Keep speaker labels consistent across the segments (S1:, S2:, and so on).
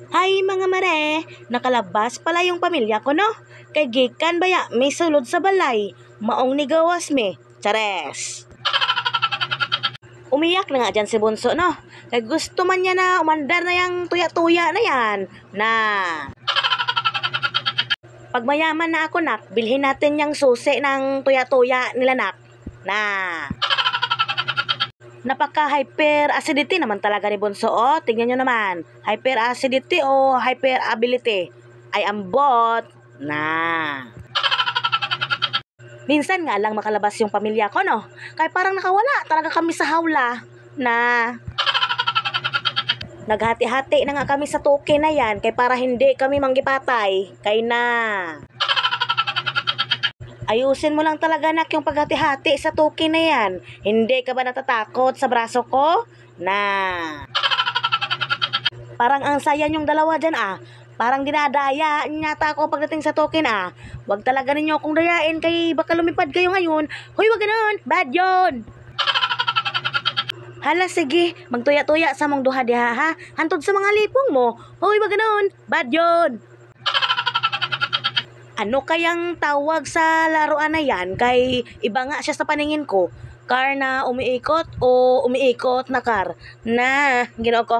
S1: Ay mga mare, nakalabas pala yung pamilya ko no. Kay gikan baya may sulod sa balay. Maong ni gawas me. Chares. Umiyak na nga dyan si Bunso no. Kay gusto man niya na umandar na yung tuya-tuya na yan. Na. Pag mayaman na ako nak, bilhin natin yung susi ng tuya-tuya nila nak. Na. Napaka-hyper acidity naman talaga ni Bunso. Oh, tingnan nyo naman. Hyper acidity o hyper ability. Ay ambot na. Minsan nga lang makalabas yung pamilya ko, no? Kaya parang nakawala talaga kami sa hawla na. Naghati-hati na nga kami sa toke na yan kay para hindi kami manggipatay. Kay na. Ayusin mo lang talaga nak yung paghati-hati sa toke na yan. Hindi ka ba natatakot sa braso ko? Na. Parang ang saya yung dalawa dyan ah. Parang dinadaya nyata ako pagdating sa token ah. Wag talaga ninyo akong dayain kay baka lumipad kayo ngayon. Hoy wag ganun, bad yun. Hala sige, magtuya-tuya sa mong duha diha ha. Hantod sa mga lipong mo. Hoy wag ganun, bad yun. Ano kayang tawag sa laruan na yan? Kay iba nga siya sa paningin ko. Car na umiikot o umiikot na car? Na, ginawa ko.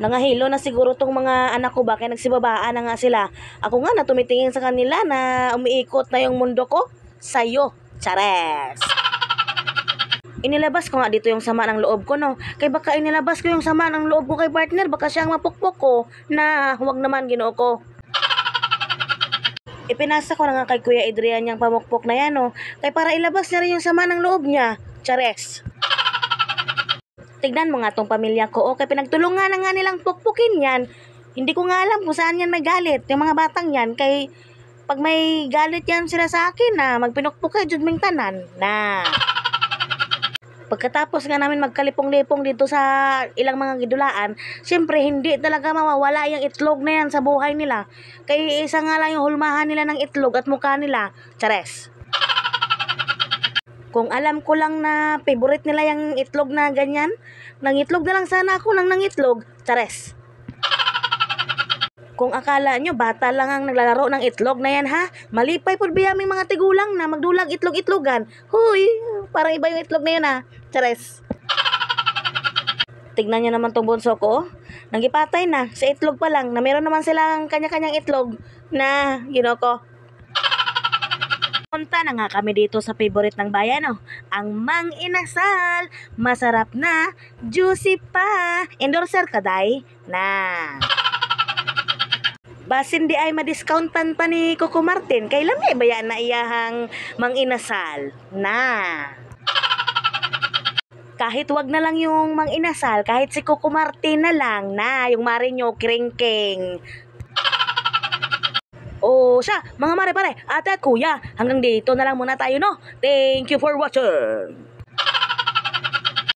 S1: Nangahilo na siguro tong mga anak ko ba? Kaya nagsibabaan na nga sila. Ako nga na tumitingin sa kanila na umiikot na yung mundo ko. Sa'yo, Chares. Inilabas ko nga dito yung sama ng loob ko, no? Kay baka inilabas ko yung sama ng loob ko kay partner, baka siyang mapukpok ko na huwag naman ginoo ko. Ipinasa ko na nga kay Kuya Adrian yung pamukpok na yan, no? Kay para ilabas niya rin yung sama ng loob niya. Chares. Tignan mo nga tong pamilya ko. Okay, pinagtulungan na nga nilang pukpukin yan. Hindi ko nga alam kung saan yan may galit. Yung mga batang yan. Kay pag may galit yan sila sa akin na magpinukpuk kay Judming Tanan. Na. Pagkatapos nga namin magkalipong-lipong dito sa ilang mga gidulaan, siyempre hindi talaga mawawala yung itlog na yan sa buhay nila. Kaya isa nga lang yung hulmahan nila ng itlog at mukha nila. Chares. Kung alam ko lang na favorite nila yung itlog na ganyan, nang itlog na lang sana ako nang itlog. Chares. Kung akala nyo bata lang ang naglalaro ng itlog na yan ha, malipay po biyaming mga tigulang na magdulag itlog-itlogan. Huy, parang iba yung itlog na yun ha. Chares. Tignan nyo naman tong bunso ko. Nanggipatay na sa itlog pa lang na meron naman silang kanya-kanyang itlog na ginoko. Punta na nga kami dito sa favorite ng bayan, oh. Ang Mang Inasal. Masarap na, juicy pa. Endorser ka, day? Na. Basin di ay madiscountan pa ni Coco Martin. Kailan may bayan na iyahang Mang Inasal? Na. Kahit wag na lang yung Mang Inasal, kahit si Coco Martin na lang na, yung Marinyo Kringking. O siya, mga mare-pare, ate at kuya, hanggang dito na lang muna tayo no. Thank you for watching.